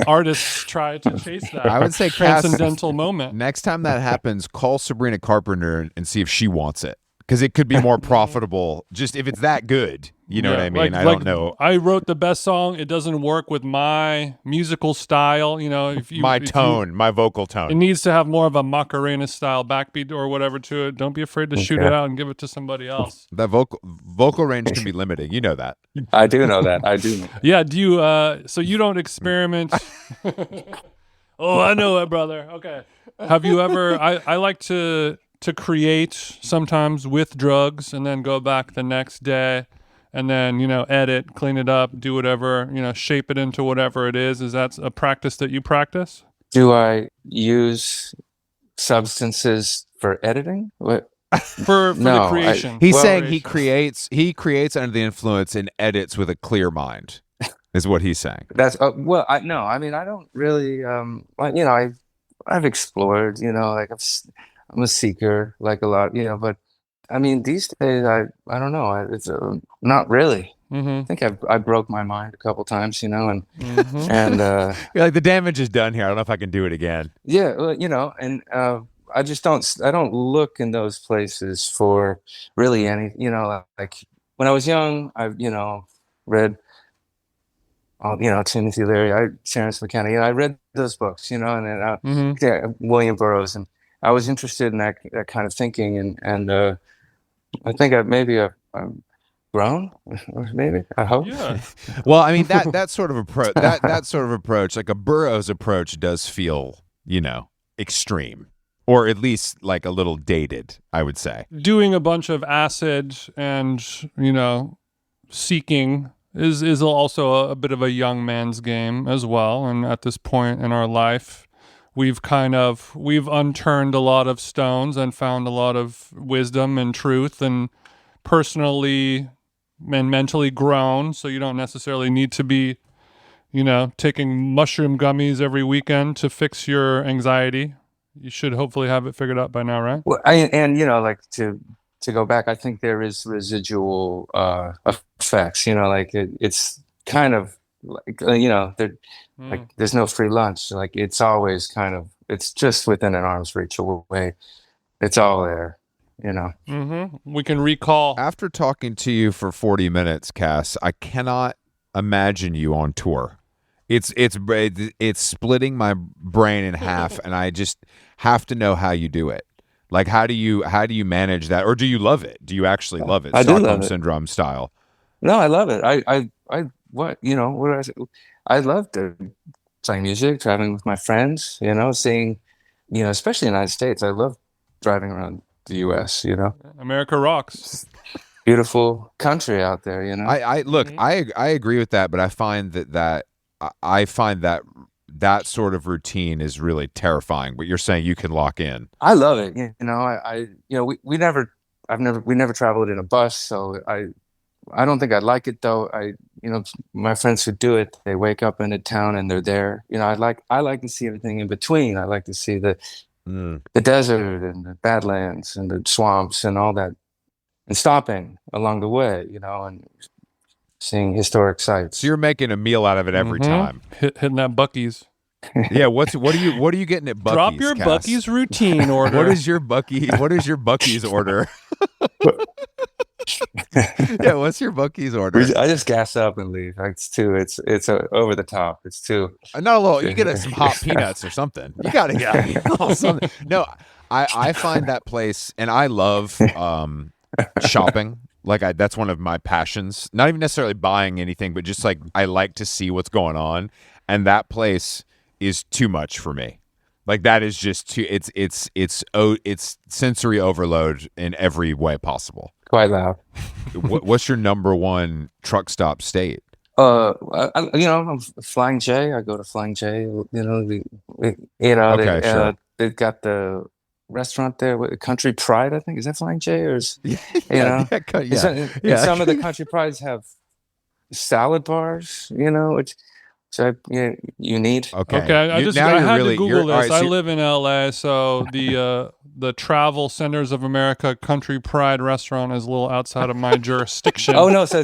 artists try to chase that I would say, transcendental moment. Next time that happens, call Sabrina Carpenter and see if she wants it. Because it could be more profitable just if it's that good. You know what I mean? I don't know. I wrote the best song. It doesn't work with my musical style. You know, my vocal tone. It needs to have more of a Macarena style backbeat or whatever to it. Don't be afraid to shoot it out and give it to somebody else. That vocal range can be limiting. You know that. I do know that. I do know that. Yeah. Do you? So you don't experiment? Oh, I know it, brother. Okay. Have you ever? I like to create sometimes with drugs and then go back the next day and then, edit, clean it up, do whatever, shape it into whatever it is. Is that a practice that you practice? Do I use substances for editing? What? For the creation. He's saying he creates under the influence and edits with a clear mind is what he's saying. That's I don't really, I've explored, I'm a seeker, like a lot, but I mean, these days, I don't know, it's not really. I think I broke my mind a couple times, and you're like, the damage is done here. I don't know if I can do it again. Yeah, and I don't look in those places for really any, like when I was young, I read. Timothy Leary, Terence McKenna. I read those books, and then William Burroughs, and I was interested in that kind of thinking, and I think I've grown, or maybe I hope. Yeah. Well, I mean that sort of approach, that sort of approach, like a Burroughs approach, does feel extreme, or at least like a little dated, I would say. Doing a bunch of acid and seeking is also a bit of a young man's game as well. And at this point in our life, we've unturned a lot of stones and found a lot of wisdom and truth, and personally and mentally grown. So you don't necessarily need to be, taking mushroom gummies every weekend to fix your anxiety. You should hopefully have it figured out by now, right? Well, to go back, I think there is residual effects. It's kind of like like there's no free lunch. Like it's always it's just within an arm's reach away. It's all there. We can recall. After talking to you for 40 minutes, Cass, I cannot imagine you on tour. It's splitting my brain in half, and I just have to know how you do it. Like, how do you manage that, or do you love it? Do you actually love it? I do love it. Syndrome style. No, I love it. What did I say? I love playing music, traveling with my friends. Seeing, especially in the United States. I love driving around the U.S. America rocks. Beautiful country out there. I look. I agree with that, but I find that sort of routine is really terrifying. But you're saying you can lock in. I love it. We never traveled in a bus, so I don't think I'd like it though. My friends who do it, they wake up in a town and they're there. I like to see everything in between. I like to see the desert and the badlands and the swamps and all that, and stopping along the way, and seeing historic sites. So you're making a meal out of it every time. Hitting that Buc-ee's. Yeah, what are you getting at Buc-ee's? Drop your Cass? Buc-ee's routine order. What is your Buc-ee's order? Yeah, what's your Buc-ee's order? I just gas up and leave. It's over the top. It's too not a little. You get some hot peanuts or something. You gotta get something. No, I find that place, and I love shopping. Like that's one of my passions. Not even necessarily buying anything, but just like I like to see what's going on, and that place is too much for me. Like that is just too. It's sensory overload in every way possible. Quite loud. What's your number one truck stop state? I'm Flying J. I go to Flying J. Sure. They've got the restaurant there with Country Pride. I think is that Flying J or is some of the Country Prides have salad bars. Which You need? Okay. I had to Google this. I live in LA, so the Travel Centers of America Country Pride restaurant is a little outside of my jurisdiction. Oh no, so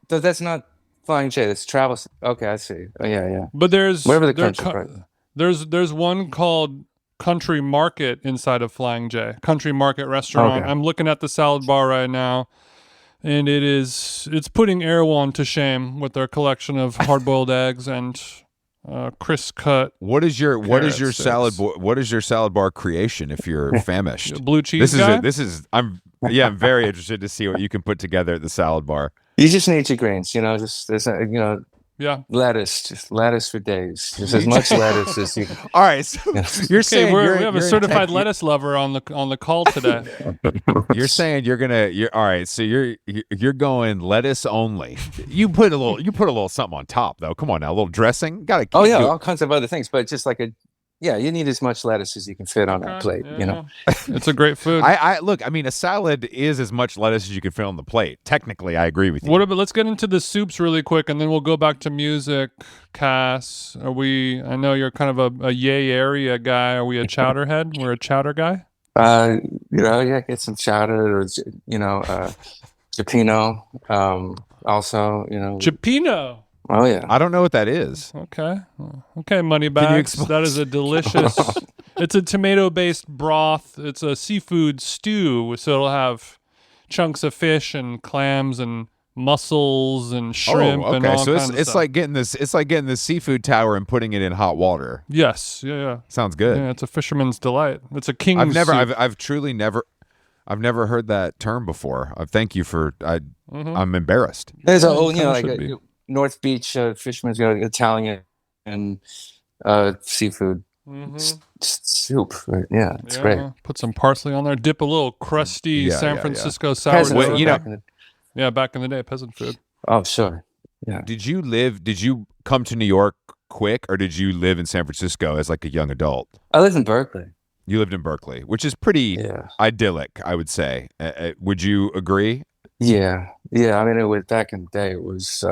that's not Flying J. It's Travel. Okay, I see. Oh yeah. But there's wherever the Country Pride. There's one called Country Market inside of Flying J. Country Market restaurant. Okay. I'm looking at the salad bar right now. And it's putting Erewhon to shame with their collection of hard-boiled eggs and crisp cut. What is your salad bar creation if you're famished? Blue cheese guy? I'm very interested to see what you can put together at the salad bar. You just need your greens, lettuce, just lettuce for days, just as much lettuce as you. All right, so you're saying we have a certified lettuce lover on the call today. You're saying you're all right. So you're going lettuce only. You put a little something on top though. Come on now, a little dressing. All kinds of other things, but just like you need as much lettuce as you can fit on that plate. Yeah. It's a great food. Look. I mean, a salad is as much lettuce as you can fit on the plate. Technically, I agree with you. Let's get into the soups really quick, and then we'll go back to music. Cass, I know you're kind of a Yay area guy. Are we a chowder head? We're a chowder guy. Get some chowder or cioppino. Also, cioppino. Oh yeah, I don't know what that is. Okay, Moneybags. That is a delicious. It's a tomato-based broth. It's a seafood stew, so it'll have chunks of fish and clams and mussels and shrimp. And all so kinds of it's stuff. like getting this. It's like getting the seafood tower and putting it in hot water. Yes, yeah. Sounds good. Yeah, it's a fisherman's delight. It's a king's soup. I've truly never heard that term before. Thank you for. I'm embarrassed. There's a whole North Beach fisherman's Italian and seafood soup. Right? Yeah, it's great. Put some parsley on there. Dip a little crusty San Francisco sourdough. Back in the day, peasant food. Oh, sure. Yeah. Did you come to New York quick, or did you live in San Francisco as like a young adult? I lived in Berkley. You lived in Berkeley, which is pretty idyllic, I would say. Would you agree? Yeah. I mean, it was back in the day. It was,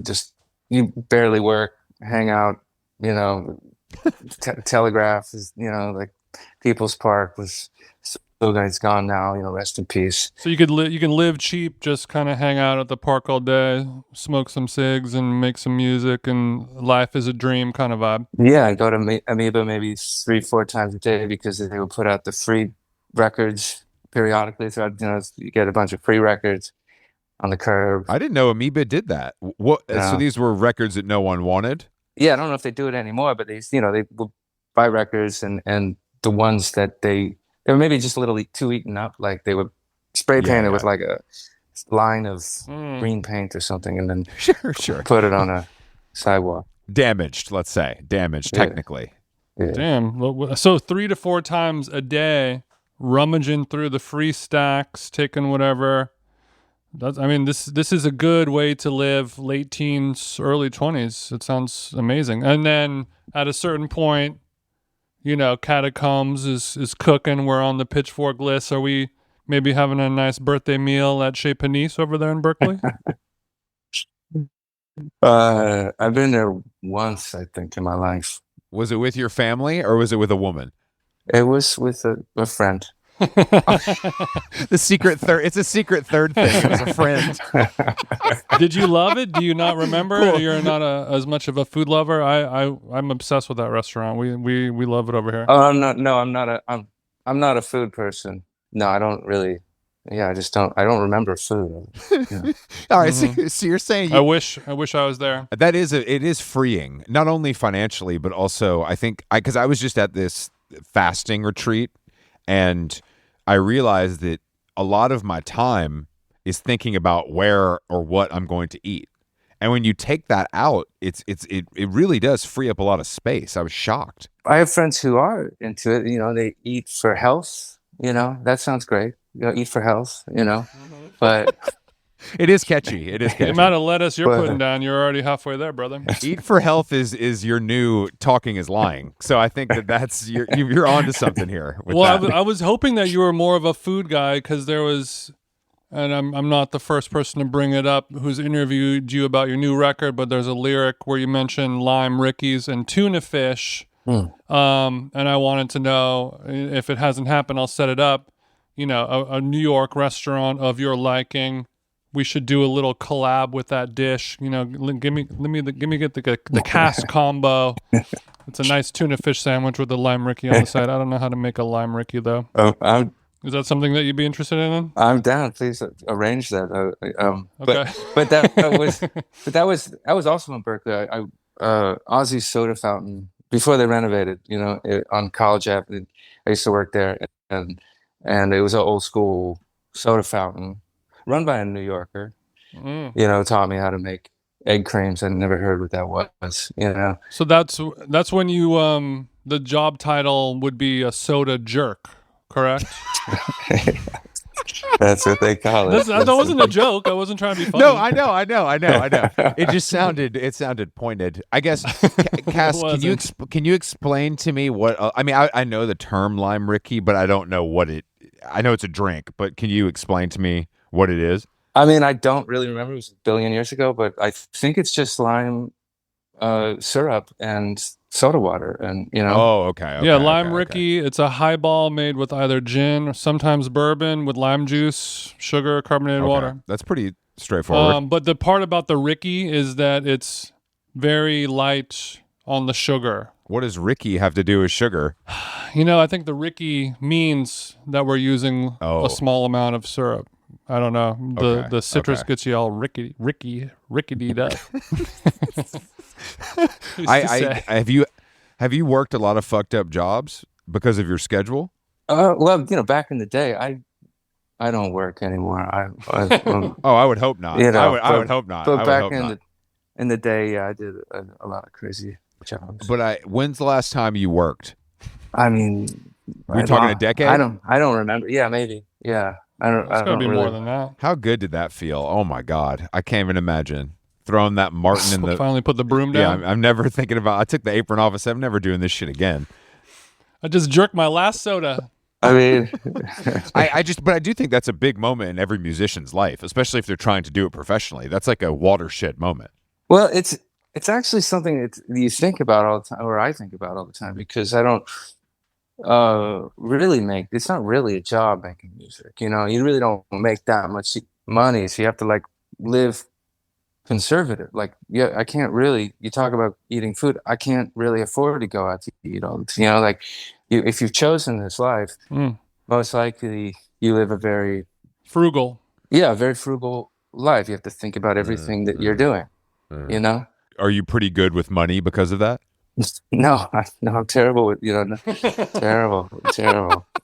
just you barely work, hang out. Telegraph is, like People's Park was. It's gone now. Rest in peace. So you can live cheap, just kind of hang out at the park all day, smoke some cigs, and make some music, and life is a dream kind of vibe. Yeah, I go to Amoeba maybe 3-4 times a day because they would put out the free records periodically. So you get a bunch of free records on the curb. I didn't know Amoeba did that. What? So these were records that no one wanted? Yeah, I don't know if they do it anymore, but they would buy records and the ones that they were maybe just a little too eaten up, like they would spray paint it with like a line of green paint or something, and then sure put it on a sidewalk. Damaged, let's say. Technically. Yeah. Damn. So 3 to 4 times a day, rummaging through the free stacks, taking whatever. This is a good way to live late teens, early 20s. It sounds amazing. And then at a certain point, Catacombs is cooking. We're on the pitchfork list. Are we maybe having a nice birthday meal at Chez Panisse over there in Berkeley? I've been there once, I think, in my life. Was it with your family or was it with a woman? It was with a friend. The secret third. It's a secret third thing. It was a friend. Did you love it? Do you not remember? Cool. You're not as much of a food lover. I'm obsessed with that restaurant. We love it over here. Oh, I'm not. No, I'm not a food person. No, I don't really. Yeah, I don't remember food. Yeah. All right. So you're saying I wish I was there. It is freeing, not only financially, but also I think because I was just at this fasting retreat. And I realized that a lot of my time is thinking about where or what I'm going to eat. And when you take that out, it really does free up a lot of space. I was shocked. I have friends who are into it. They eat for health. That sounds great. Eat for health. But it is catchy. The amount of lettuce you're putting down, you're already halfway there, brother. Eat for health is your new talking is lying. So I think that's you're onto something here. Well, I was hoping that you were more of a food guy because there was and I'm not the first person to bring it up who's interviewed you about your new record, but there's a lyric where you mention lime rickeys and tuna fish. And I wanted to know, if it hasn't happened, I'll set it up. You know, a New York restaurant of your liking. We should do a little collab with that dish. You know, give me the cast combo. It's a nice tuna fish sandwich with a lime rickey on the side. I don't know how to make a lime rickey though. Is that something that you'd be interested in? I'm down. Please arrange that. Okay. But that was also in Berkeley. Ozzy's Soda Fountain, before they renovated, you know, on College Avenue. I used to work there, and it was an old school soda fountain run by a New Yorker. You know, taught me how to make egg creams. I'd never heard what that was. You know. So that's when you the job title would be a soda jerk. Correct. That's what they call it. That wasn't a joke. I wasn't trying to be funny. No, I know. It just sounded pointed. I guess, Cass, can you explain to me what? I mean, I know the term lime rickey, but I don't know what it. I know it's a drink, but can you explain to me what it is? I mean, I don't really remember. It was a billion years ago, but I think it's just lime syrup and soda water, and you know. Oh, okay. Yeah, lime rickey. It's a highball made with either gin or sometimes bourbon with lime juice, sugar, carbonated water. That's pretty straightforward. But the part about the rickey is that it's very light on the sugar. What does rickey have to do with sugar? You know, I think the rickey means that we're using a small amount of syrup. I don't know. The citrus gets you all rickety up. Have you worked a lot of fucked up jobs because of your schedule? Well, you know, back in the day, I don't work anymore. I would hope not. You know, I would hope not. But back in the day, yeah, I did a lot of crazy jobs. But when's the last time you worked? I mean, we're talking a decade. I don't remember. Yeah, maybe. Yeah, I don't. It's gotta be more than that. How good did that feel? Oh my God, I can't even imagine throwing that Martin in the. Finally put the broom down. Yeah, I'm never thinking about. I took the apron off. I said, I'm never doing this shit again. I just jerked my last soda. I mean, but I do think that's a big moment in every musician's life, especially if they're trying to do it professionally. That's like a watershed moment. Well, it's actually something that you think about all the time, or I think about all the time, because I don't really make. It's not really a job making music. You know, you really don't make that much money, so you have to like live conservative. Like, yeah, I can't really. You talk about eating food. I can't really afford to go out to eat all the time. You know, like. If you've chosen this life, most likely you live a very frugal life. You have to think about everything that you're doing. You know. Are you pretty good with money because of that? No, I'm terrible with terrible.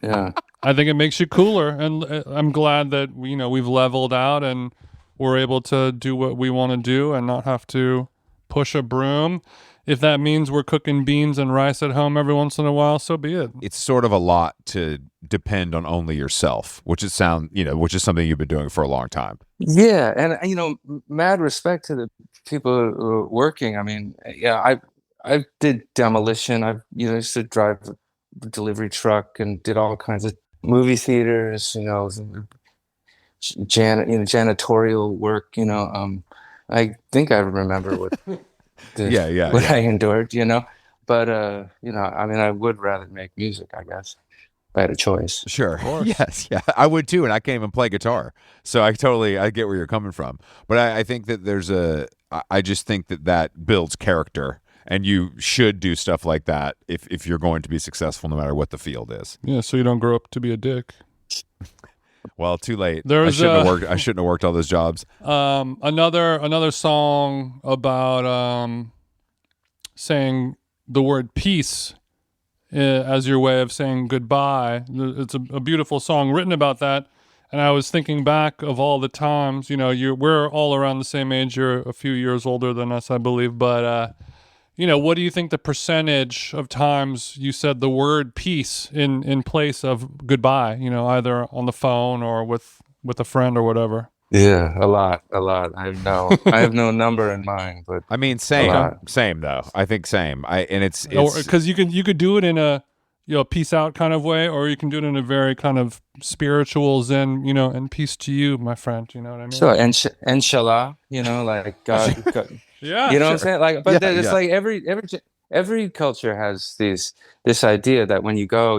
Yeah. I think it makes you cooler, and I'm glad that we've leveled out and we're able to do what we want to do and not have to push a broom. If that means we're cooking beans and rice at home every once in a while, so be it. It's sort of a lot to depend on only yourself, which is something you've been doing for a long time. Yeah, and mad respect to the people who are working. I mean, yeah, I did demolition. I used to drive a delivery truck and did all kinds of movie theaters. Janitorial work. I think I remember what. What I endured, but I mean, I would rather make music, I guess, if I had a choice. Sure. Yes, yeah, I would too, and I can't even play guitar, so I get where you're coming from. But I think that I just think that builds character, and you should do stuff like that if you're going to be successful, no matter what the field is. Yeah, so you don't grow up to be a dick. Well, too late. I shouldn't have worked all those jobs. Another song about saying the word peace as your way of saying goodbye. It's a beautiful song written about that. And I was thinking back of all the times. We're all around the same age. You're a few years older than us, I believe. But what do you think the percentage of times you said the word peace in place of goodbye, either on the phone or with a friend or whatever? Yeah, a lot. I have no number in mind, but I mean, same though. I think same. It's because you could do it in a peace out kind of way, or you can do it in a very kind of spiritual Zen, and peace to you, my friend. You know what I mean? Sure. Inshallah, like God. Yeah. You know what I'm saying? Like, but it's like every culture has this idea that when you go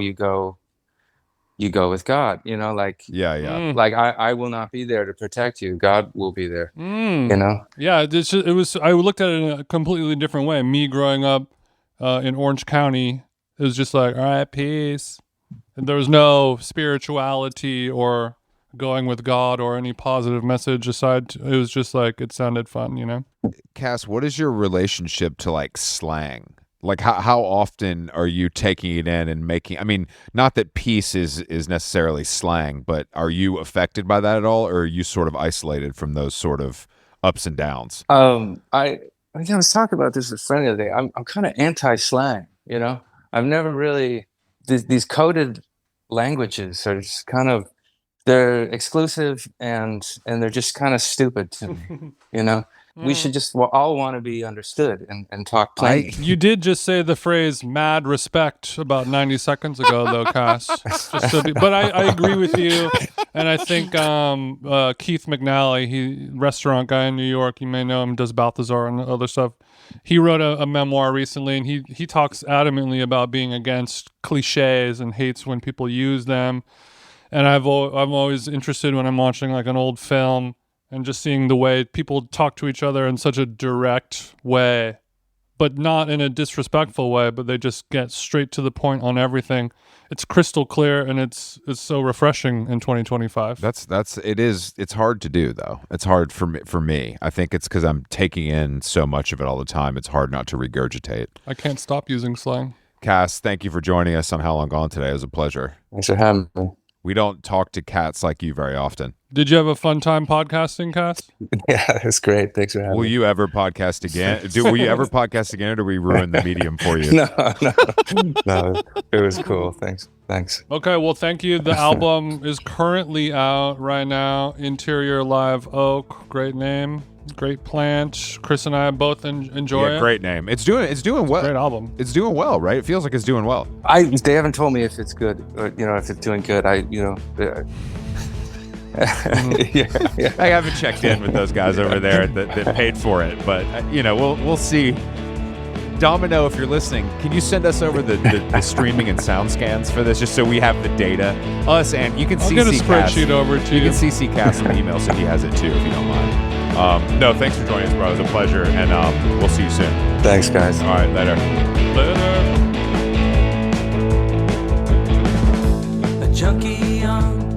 with God, like, like I will not be there to protect you. God will be there, Yeah. I looked at it in a completely different way. Me growing up in Orange County, it was just like, all right, peace. And there was no spirituality or going with God or any positive message aside. It was just like, it sounded fun, Cass, what is your relationship to like slang? Like how often are you taking it in and making, I mean, not that peace is necessarily slang, but are you affected by that at all? Or are you sort of isolated from those sort of ups and downs? I was talking about this with a friend the other day. I'm kind of anti-slang, I've never really, these coded languages are just kind of, they're exclusive and they're just kind of stupid to me, We should just all want to be understood and talk plain. You did just say the phrase "mad respect" about 90 seconds ago, though, Cass. But I agree with you, and I think Keith McNally, restaurant guy in New York, you may know him, does Balthazar and other stuff. He wrote a memoir recently, and he talks adamantly about being against cliches and hates when people use them. And I'm always interested when I'm watching like an old film and just seeing the way people talk to each other in such a direct way, but not in a disrespectful way, but they just get straight to the point on everything. It's crystal clear, and it's so refreshing in 2025. It's hard to do, though. It's hard for me. I think it's because I'm taking in so much of it all the time. It's hard not to regurgitate. I can't stop using slang. Cass, thank you for joining us on How Long Gone today. It was a pleasure. Thanks for having me. We don't talk to cats like you very often. Did you have a fun time podcasting, Cass? Yeah, it's great. Thanks for having me. Will you ever podcast again? Will you ever podcast again, or do we ruin the medium for you? No. It was cool. Thanks. Okay, well, thank you. The album is currently out right now. Interior Live Oak. Great name. Great plant. Chris and I both enjoy it. Great name. It's doing well. Great album. It's doing well, right? It feels like it's doing well. They haven't told me if it's good, or if it's doing good. I haven't checked in with those guys over there that paid for it, but we'll see. Domino, if you're listening, can you send us over the streaming and sound scans for this, just so we have the data? Us, and you can I'll CC get a spreadsheet over to you. You can CC Cass in the email so he has it too, if you don't mind. No, thanks for joining us, bro. It was a pleasure, and we'll see you soon. Thanks, guys. All right, later. Later. A junkie on